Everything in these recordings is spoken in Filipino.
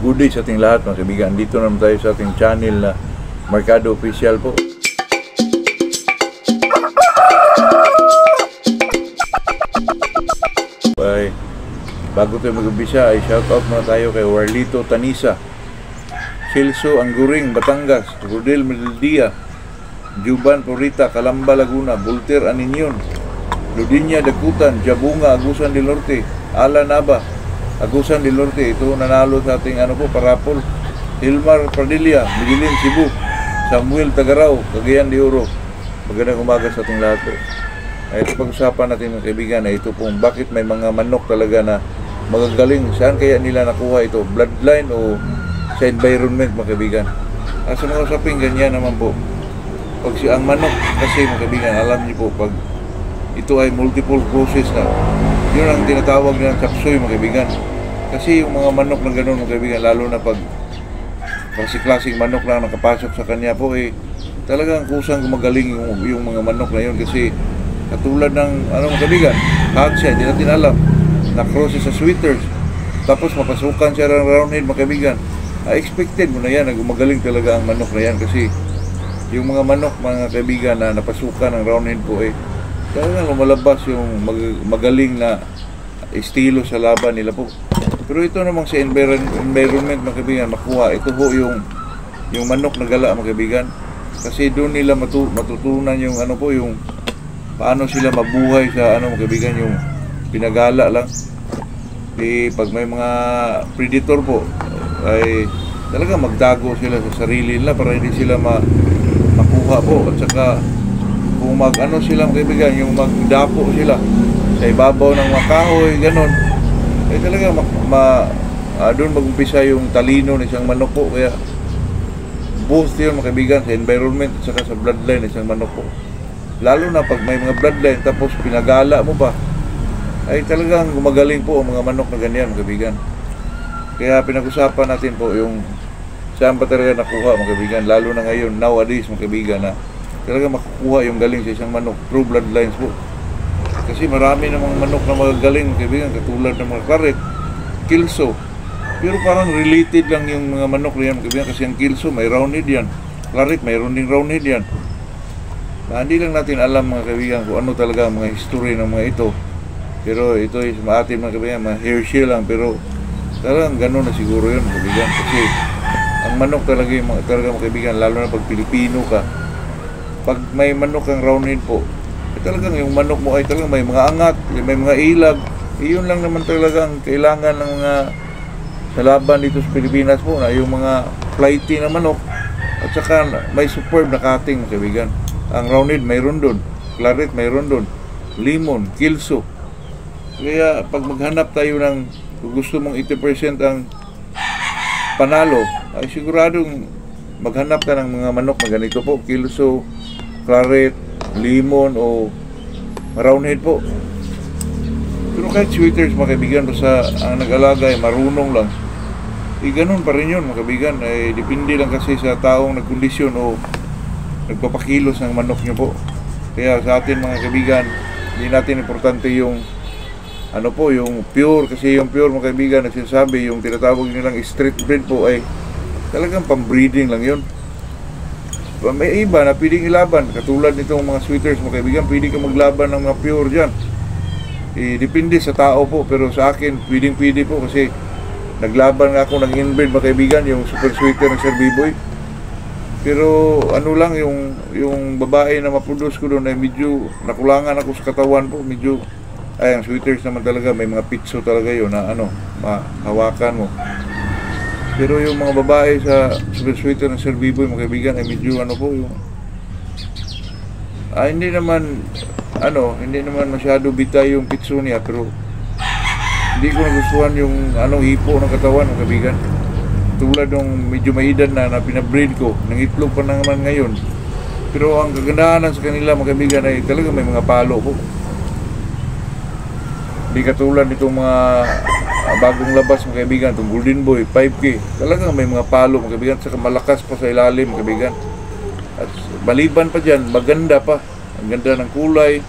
Good day sa ating lahat mga kaibigan. Dito naman tayo sa ating channel na Mercado Official po. Ay, bago tayo mag-umpisa ay shoutout muna tayo kay Warlito Tanisa, Silso Angguring, Batangas, Rodel Meldia, Juban Porita, Calamba, Laguna, Volter Aninyon, Ludinya Dakutan, Jabunga, Agusan del Norte, Ala Nava, Agusan del Norte. Ito nanalo sa ating parapol. Hilmar Padilla, Miguelin, Cebu, Samuel Tagaraw, Cagayan de Oro. Magandang umaga sa ating lahat po. Ito pag-usapan natin mga kaibigan na ito pong bakit may mga manok talaga na magagaling. Saan kaya nila nakuha ito? Bloodline o sa environment mga kaibigan? Sa mga usaping ganyan naman po. Pag ang manok kasi mga kaibigan, alam niyo po pag ito ay multiple process na, yun ang tinatawag ng chapsuy mga kaibigan. Kasi yung mga manok na gano'n mga kaibigan, lalo na pag klaseng manok lang nakapasok sa kanya po, talagang kusang gumagaling yung mga manok na yun. Kasi katulad ng mga kaibigan, hatcha, hindi natin alam, na-cross sa sweaters, tapos mapasukan siya ng roundhead mga kaibigan. Expected mo na yan na gumagaling talaga ang manok na yan. Kasi yung mga manok mga kaibigan na napasukan ng roundhead po talagang lumalabas yung magaling na estilo sa laban nila po. Pero ito namang sa environment mga kaibigan, makuha ito po yung manok na gala mga kaibigan. Kasi doon nila matutunan yung yung paano sila mabuhay sa mga kaibigan, yung pinagala lang. Pag may mga predator po ay talaga magdago sila sa sarili nila para hindi sila makuha po. At saka kung sila mga kaibigan, yung magdapo sila sa ibabaw ng mga kahoy, ganon, talaga doon mag-umpisa yung talino ng isang manok po. Kaya both yun mga kaibigan, sa environment at saka sa bloodline ng isang manok po. Lalo na pag may mga bloodline tapos pinagala mo pa, ay talagang gumagaling po ang mga manok na ganyan mga kaibigan. Kaya pinag-usapan natin po yung saan pa talaga nakuha mga kaibigan, lalo na ngayon nowadays mga kaibigan, na talaga makukuha yung galing sa isang manok through bloodlines po. Kasi marami namang manok na magagaling kaibigan, katulad ng mga karet, kilso. Pero parang related lang yung mga manok na yan kaibigan, kasi ang kilso may roundhead yan, karet mayroon ding roundhead yan. Hindi lang natin alam mga kaibigan kung ano talaga ang mga history ng mga ito. Pero ito ay sa atin mga kaibigan, mga Hershey lang, pero talagang gano'n na siguro yun mga kaibigan. Kasi ang manok talaga mga kaibigan, lalo na pag Pilipino ka, pag may manok kang roundhead po, talagang yung manok mo ay talagang may mga angat, may mga ilag. Iyon lang naman talaga ang kailangan ng mga sa laban dito sa Pilipinas po, na yung mga flighty na manok at saka may superb na cutting mga kaibigan. Ang roundhead mayroon doon, claret mayroon doon, limon, kilso. Kaya pag maghanap tayo ng, kung gusto mong 80% ang panalo, ay siguradong maghanap ka ng mga manok na ganito po, kilso, claret, limon o roundhead po. Pero kahit sweaters mga kaibigan, basta ang nag-alaga ay marunong lang, ganun pa rin yun mga kaibigan. Depende lang kasi sa taong nagkondisyon o nagpapakilos ng manok nyo po. Kaya sa atin mga kaibigan, hindi natin importante yung yung pure. Kasi yung pure mga kaibigan, nagsasabi yung tinatawag nilang street breed po ay talagang pambreeding lang yun. May iba na pwedeng ilaban, katulad nitong mga sweaters mga kaibigan, pwede ka maglaban ng mga pure dyan. Depende sa tao po, pero sa akin pwede po, kasi naglaban nga ako ng inbred mga kaibigan, yung super sweater ng Sir B-Boy. Pero lang yung babae na maproduce ko doon ay medyo nakulangan ako sa katawan po, medyo ang sweaters naman talaga may mga pitso talaga yun na mahawakan mo. Pero yung mga babae sa super sweater ng Sir B-Boy mga kaibigan ay medyo po yung hindi naman masyado bitay yung pitso niya, pero hindi ko nagustuhan yung hipo ng katawan mga kaibigan. Tulad ng medyo may edad na pinabreed ko, nang itlog pa naman ngayon. Pero ang kagandahan sa kanila mga kaibigan ay talaga may mga palo po. Hindi katulad nitong mga bagong labas mga kaibigan, itong Golden Boy 5K, talagang may mga palo mga kaibigan, saka malakas pa sa ilalim mga kaibigan. At baliban pa dyan, maganda pa, ang ganda ng kulay.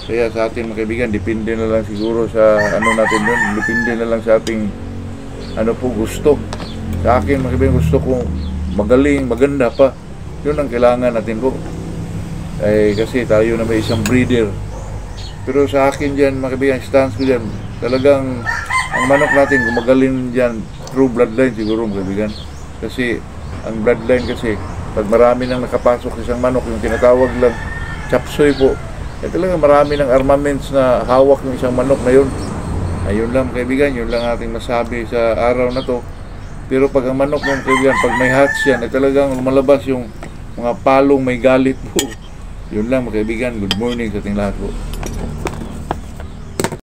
Kaya sa atin mga kaibigan, depende na lang siguro sa natin yun, depende na lang sa ating gusto. Sa akin, mga kaibigan, gusto kong magaling, maganda pa. Yun ang kailangan natin po. Kasi tayo na may isang breeder. Pero sa akin dyan, mga kaibigan, stance ko dyan, talagang ang manok natin, gumagaling dyan, true bloodline siguro, mga kaibigan. Kasi, ang bloodline kasi, pag marami nang nakapasok sa isang manok, yung tinatawag lang, chapsoy po, talaga marami ng armaments na hawak ng isang manok na yun. Ayun lang, mga kaibigan, yun lang ating masabi sa araw na to. Pero pag ang manok ng kaibigan, pag may hatch yan, talagang lumalabas yung mga palong may galit po. Yun lang, mga kaibigan. Good morning sa ating lahat po.